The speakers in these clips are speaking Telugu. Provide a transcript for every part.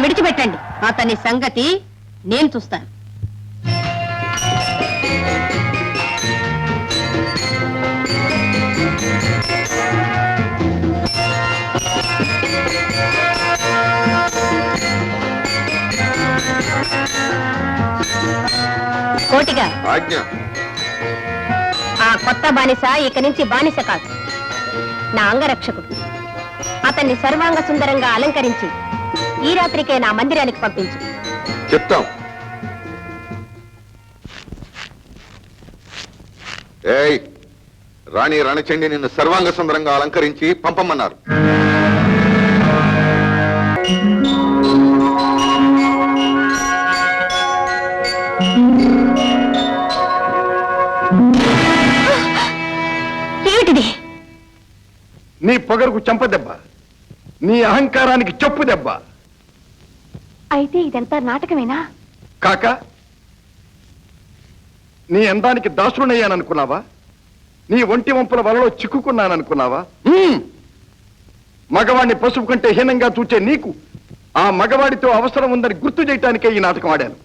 విడిచిపెట్టండి. అతని సంగతి నేను చూస్తాను. కోటిగా ఆ కొత్త బానిస ఇక నుంచి బానిస కాదు, నా అంగరక్షకుడు. అతన్ని సర్వాంగ సుందరంగా అలంకరించి ఈ రాత్రికే నా మందిరానికి పంపించు. చెప్తాం. ఏయ్, రాణి రణచండి నిన్ను సర్వాంగ సుందరంగా అలంకరించి పంపమన్నారు. ఏమిటిది? నీ పొగరుకు చెంపదెబ్బ, నీ అహంకారానికి చెప్పు దెబ్బ. అయితే ఇదంతా నాటకమేనా? కాక నీ అందానికి దాసుడనయ్యాననుకున్నావా? నీ ఒంటి వంపుల వలలో చిక్కుకున్నాననుకున్నావా? మగవాణ్ణి పసుపు కంటే హీనంగా చూచే నీకు ఆ మగవాడితో అవసరం ఉందని గుర్తు చేయటానికే ఈ నాటకం ఆడాను.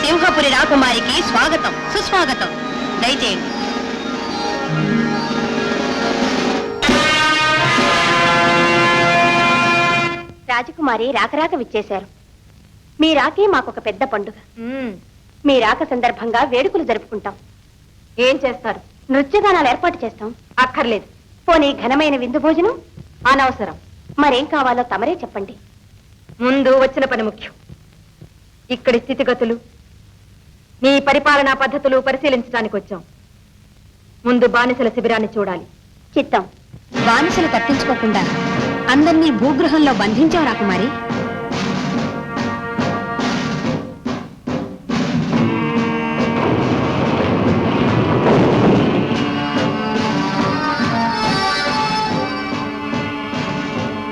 సింహపురి రాకుమారికి స్వాగతం, సుస్వాగతం. దయచేయండి. రాజకుమారి రాకరాక విచ్చేశారు. మీ రాకే మాకొక పెద్ద పండుగ. మీ రాక సందర్భంగా వేడుకలు జరుపుకుంటాం. ఏం చేస్తారు? నృత్యగానాలు ఏర్పాటు చేస్తాం. అక్కర్లేదు. పోనీ ఘనమైన విందు భోజనం? అనవసరం. మరేం కావాలో తమరే చెప్పండి. ముందు వచ్చిన పని ముఖ్యం. ఇక్కడి స్థితిగతులు, మీ పరిపాలనా పద్ధతులు పరిశీలించడానికి వచ్చాం. ముందు బానిసల శిబిరాన్ని చూడాలి. చిత్తం. బానిసలు తప్పించుకోకుండా అందరినీ భూగృహంలో బంధించావు రాకుమారి.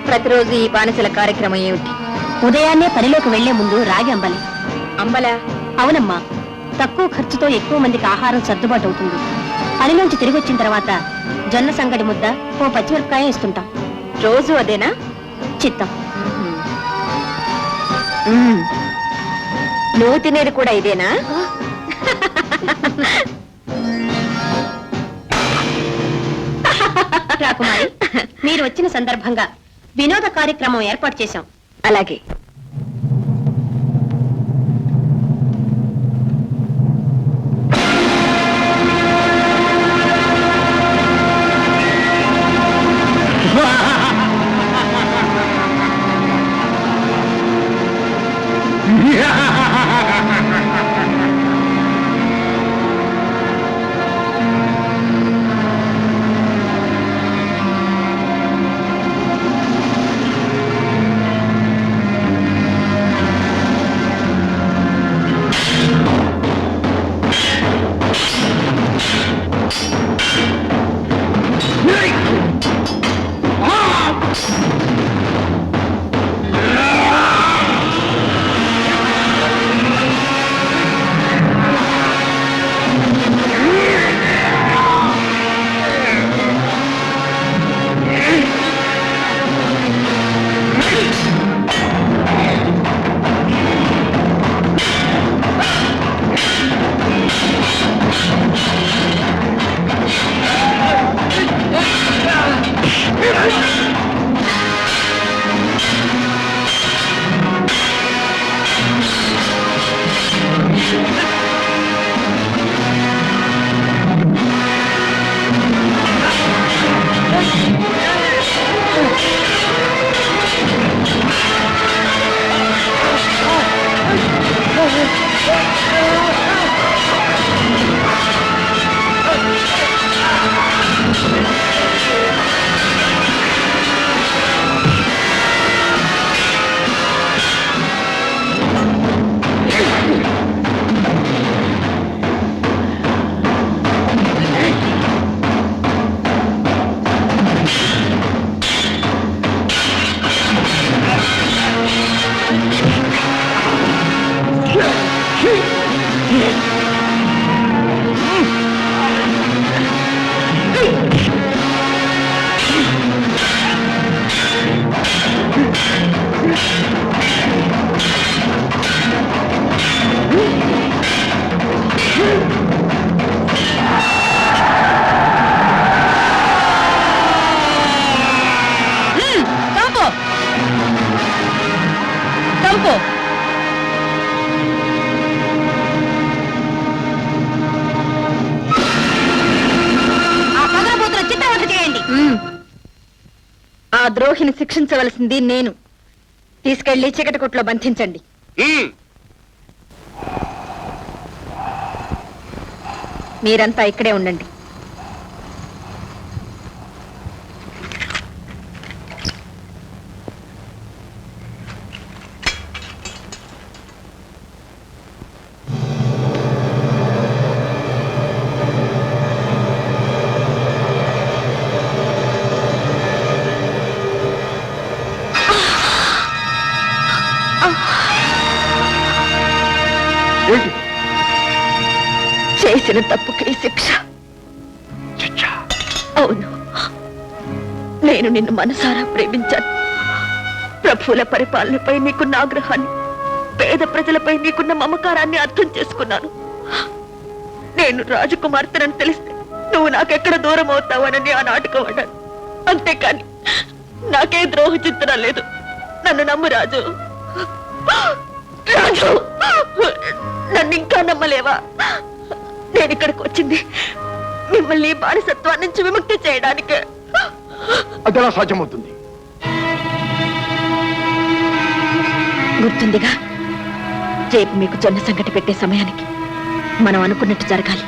ప్రతిరోజు ఈ బానిసల కార్యక్రమం ఏమిటి? ఉదయాన్నే పనిలోకి వెళ్లే ముందు రాగి అంబలి. అంబలా? అవునమ్మా. తక్కువ ఖర్చుతో ఎక్కువ మందికి ఆహారం సర్దుబాటు అవుతుంది. పనిలోంచి తిరిగి వచ్చిన తర్వాత జొన్న సంగడి ముద్ద, ఓ పచ్చిమిరపకాయ ఇస్తుంటాం. రోజు అదేనా? చిత్తం. నువ్వు తినేది కూడా ఇదేనా? రాకుమారి, మీరు వచ్చిన సందర్భంగా వినోద కార్యక్రమం ఏర్పాటు చేశాం. అలాగే. ఆ ద్రోహిని శిక్షించవలసింది నేను. తీసుకెళ్లి చీకటి కొట్లో బంధించండి. మీరంతా ఇక్కడే ఉండండి. ఏంటి చేసిన తప్పుకి శిక్ష. అవును, నేను నిన్ను మనసారా ప్రేమించాను. ప్రభువుల పరిపాలనపై నీకున్న ఆగ్రహాన్ని, పేద ప్రజలపై నీకున్న మమకారాన్ని అర్థం చేసుకున్నాను. నేను రాజకుమార్తెనని తెలిస్తే నువ్వు నాకెక్కడ దూరం అవుతావనని ఆ నాటకం ఆడాను. అంతేకాని నాకే ద్రోహ చింతన లేదు. నన్ను నమ్ము రాజు. రాజు, నన్ను ఇంకా నమ్మలేవా? నేను ఇక్కడికి వచ్చింది మిమ్మల్ని బానిసత్వం నుంచి విముక్తి చేయడానికి. అదెలా సాధ్యమవుతుంది? గుర్తుందిగా, రేపు మీకు జొన్న సంగటి పెట్టే సమయానికి మనం అనుకున్నట్టు జరగాలి.